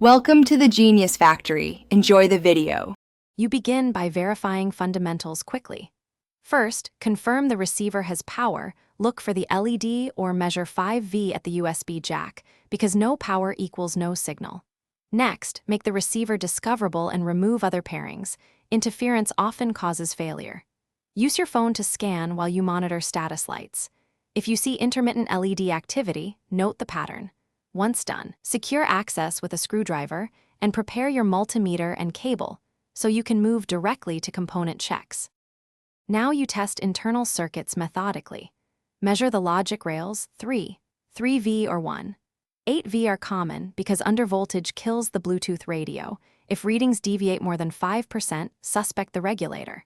Welcome to the Genius Factory. Enjoy the video. You begin by verifying fundamentals quickly. First, confirm the receiver has power, look for the LED or measure 5V at the USB jack, because no power equals no signal. Next, make the receiver discoverable and remove other pairings. Interference often causes failure. Use your phone to scan while you monitor status lights. If you see intermittent LED activity, note the pattern. Once done, secure access with a screwdriver and prepare your multimeter and cable so you can move directly to component checks. Now you test internal circuits methodically. Measure the logic rails 3V or 1. 8V are common because undervoltage kills the Bluetooth radio. If readings deviate more than 5%, suspect the regulator.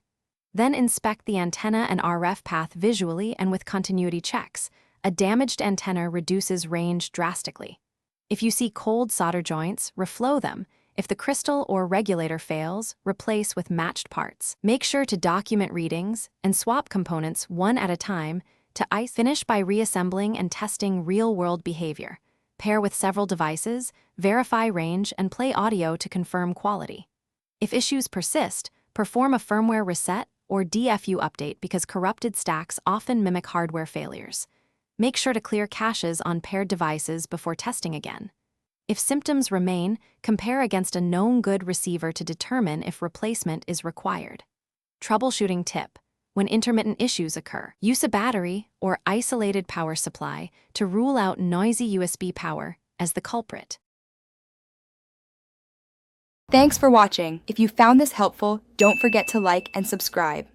Then inspect the antenna and RF path visually and with continuity checks. A damaged antenna reduces range drastically. If you see cold solder joints, reflow them. If the crystal or regulator fails, replace with matched parts. Make sure to document readings and swap components one at a time to finish by reassembling and testing real-world behavior. Pair with several devices, verify range, and play audio to confirm quality. If issues persist, perform a firmware reset or DFU update because corrupted stacks often mimic hardware failures. Make sure to clear caches on paired devices before testing again. If symptoms remain, compare against a known good receiver to determine if replacement is required. Troubleshooting tip: when intermittent issues occur, use a battery or isolated power supply to rule out noisy USB power as the culprit. Thanks for watching. If you found this helpful, don't forget to like and subscribe.